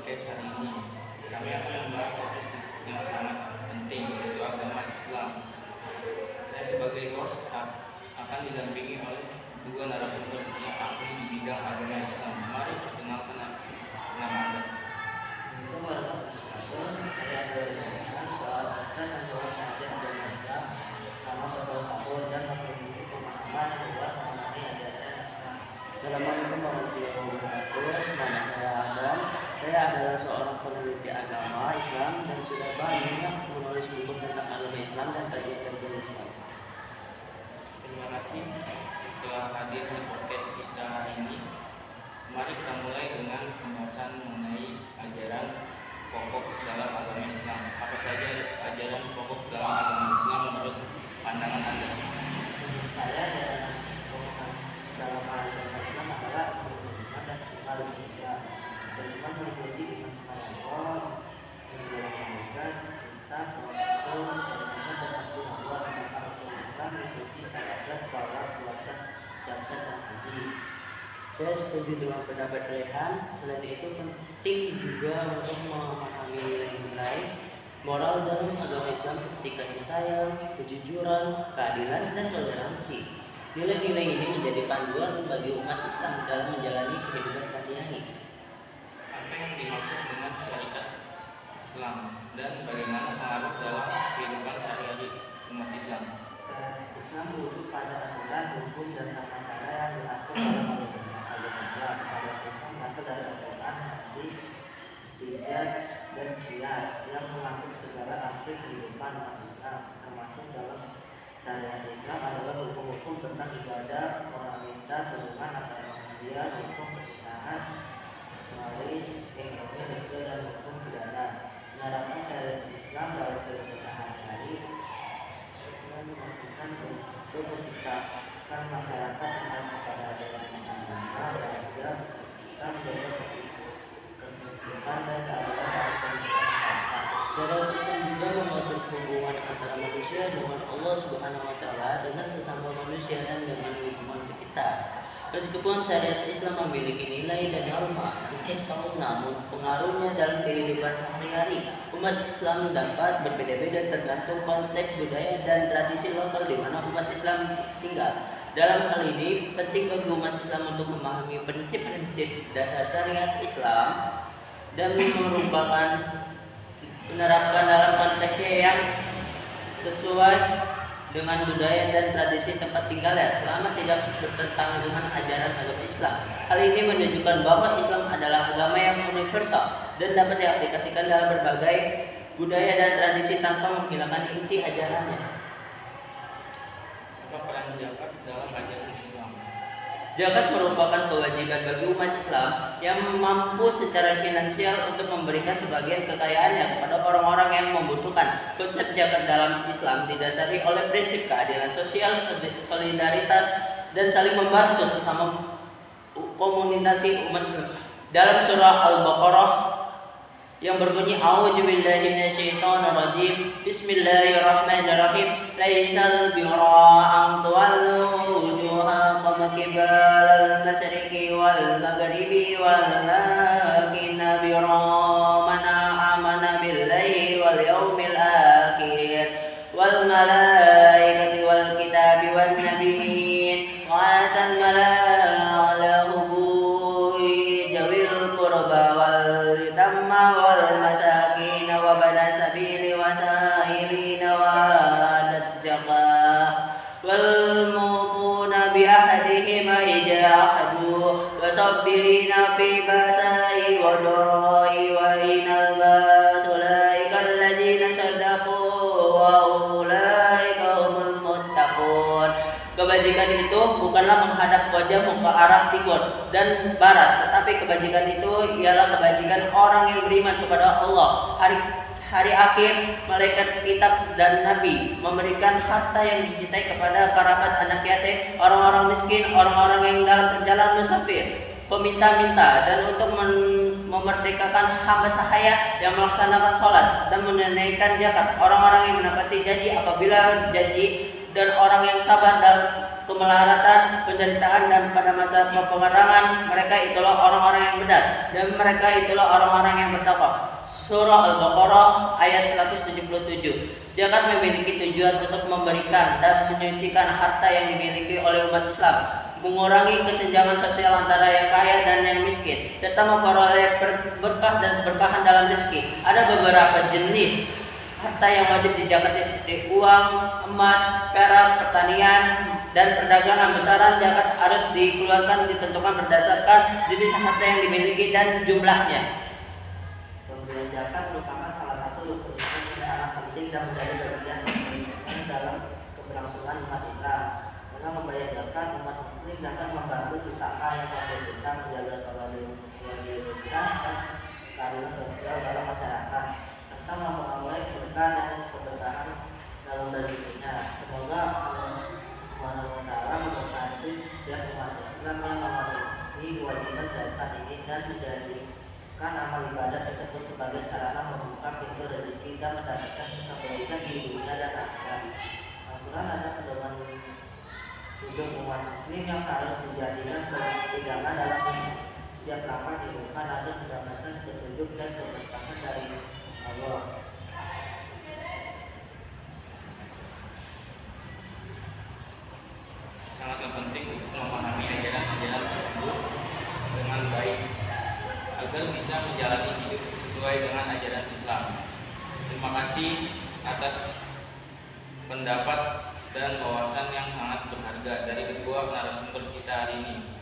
podcast hari ini. Kami akan membahas topik yang sangat penting, yaitu agama Islam. Saya sebagai host akan didampingi oleh dua narasumber yang ahli di bidang agama Islam. Mari perkenalkan nama Anda. Saya adalah soal Ustaz yang telah mengajar agama Islam selama bertahun-tahun dan memiliki pemahaman yang luas mengenai ajaran Islam. Assalamualaikum warahmatullahi wabarakatuh. Nama saya Adam. Saya adalah seorang peneliti agama Islam dan sudah banyak menulis buku tentang agama Islam dan kajian-kajian Islam. Terima kasih telah hadir di podcast kita hari ini. Mari kita mulai dengan pembahasan mengenai ajaran pokok dalam agama Islam. Apa saja ajaran pokok dalam agama Islam menurut pandangan Anda? Menurut saya dalam agama Islam adalah beriman dan tinggal di Islam. Beriman meliputi iman kepada Allah, menjalankan malaikat, kitab, rasul, beriman dan aku Allah. Sedangkan rukun Islam meliputi syahadat, salat, puasa, zakat dan haji. Saya setuju dengan pendapat Rehan. Selain itu penting juga untuk memahami nilai-nilai moral dalam agama Islam seperti kasih sayang, kejujuran, keadilan, dan toleransi. Nilai-nilai ini menjadi panduan bagi umat Islam dalam menjalani kehidupan sehari-hari. Apa yang dimaksud dengan syariat Islam dan bagaimana pengaruh dalam kehidupan sehari-hari umat Islam? Islam merujuk pada aturan, hukum, dan tata cara yang diatur dalam agama Islam. Syariat Islam berasal dari Al-Quran, hadis, istijad, dan qiyas yang mengatur segala aspek kehidupan umat Islam. Termasuk dalam syariat Islam adalah hukum-hukum tentang ibadah, moralitas, hubungan antara manusia, hukum pernikahan, waris, ekonomi, sosial, dan hukum pidana. Menerapkan syariat Islam dalam kehidupan sehari-hari memastikan untuk menciptakan masyarakat yang taat kepada ajaran agama, belajar, kita menjaga ketertiban dan keadilan dalam masyarakat. Syariat Islam juga mengatur hubungan antara manusia dengan Allah Subhanahu wa Ta'ala, dengan sesama manusia dan dengan lingkungan sekitar. Meskipun syariat Islam memiliki nilai dan norma universal, namun pengaruhnya dalam kehidupan sehari-hari umat Islam dapat berbeda-beda tergantung konteks budaya dan tradisi lokal di mana umat Islam tinggal. Dalam hal ini, penting bagi umat Islam untuk memahami prinsip-prinsip dasar syariat Islam dan menerapkan dalam konteksnya yang sesuai dengan budaya dan tradisi tempat tinggalnya selama tidak bertentangan dengan ajaran agama Islam. Hal ini menunjukkan bahwa Islam adalah agama yang universal dan dapat diaplikasikan dalam berbagai budaya dan tradisi tanpa menghilangkan inti ajarannya. Apa peran zakat dalam ajaran Islam? Zakat merupakan kewajiban bagi umat Islam yang mampu secara finansial untuk memberikan sebagian kekayaannya kepada orang-orang yang membutuhkan. Konsep zakat dalam Islam didasari oleh prinsip keadilan sosial, solidaritas, dan saling membantu sesama komunitas umat Islam. Dalam surah Al-Baqarah yang berbunyi A'udzubillahi minasyaitonirrajim, Bismillahirrahmanirrahim, laisal birra an tuwallu wujuhakum qibalal masyriqi wal maghribi walakinna birra man amana billahi wal yawmil akhir wal malaikati wal kitabi wan nabiyyin wa atal malaa hubui jawil qurba wal yatamma wal masakin wa bana sabili wa sa'ilina wa adjaqah wal mufuna bi ahdihim idza ahadu wa sabbirina fi basai wa darai wa inal basulaika allazina sadaqu wa ulaika humul muttaqun. Kebajikan itu bukanlah menghadap wajahmu ke arah timur dan barat, tetapi kebajikan itu ialah kebajikan orang yang beriman kepada Allah, hari akhir, malaikat, kitab, dan nabi, memberikan harta yang dicintai kepada kerabat, anak yatim, orang-orang miskin, orang-orang yang dalam perjalanan musafir, peminta-minta, dan untuk memerdekakan hamba sahaya yang melaksanakan sholat dan menunaikan zakat, orang-orang yang menepati janji apabila janji, dan orang yang sabar kemelaratan, penderitaan, dan pada masa peperangan mereka itulah orang-orang yang benar dan mereka itulah orang-orang yang bertakwa. Surah Al-Baqarah ayat 177. Zakat memiliki tujuan untuk memberikan dan menyucikan harta yang dimiliki oleh umat Islam, mengurangi kesenjangan sosial antara yang kaya dan yang miskin, serta memperoleh berkah dan keberkahan dalam rezeki. Ada beberapa jenis harta yang wajib dizakati seperti uang, emas, perak, pertanian, dan perdagangan. Besaran zakat harus dikeluarkan ditentukan berdasarkan jenis harta yang dimiliki dan jumlahnya. Pemberian zakat merupakan salah satu rukun Islam yang sangat penting dan menjadi bagian penting dalam keberlangsungan umat Islam. Dengan membayar zakat, umat Muslim dapat membantu sesama yang membutuhkan, menjaga solidaritas dan keadilan sosial dalam masyarakat, serta memperoleh berkah dan keberkahan dalam rezekinya. Semoga Allah Subhanahu wa Ta'ala memberkati setiap umat Islam yang memenuhi kewajiban zakat ini dan menjadikan amal ibadah tersebut sebagai sarana membuka pintu rezeki dan mendapatkan kebaikan di dunia dan akhirat. Al-Quran ada pedoman hidup umat Muslim yang harus dijadikan pegangan dalam setiap langkah kehidupan agar mendapatkan petunjuk dan keberkahan dari Allah. Sangatlah penting untuk memahami ajaran-ajaran tersebut dengan baik agar bisa menjalani hidup sesuai dengan ajaran Islam. Terima kasih atas pendapat dan wawasan yang sangat berharga dari kedua narasumber kita hari ini.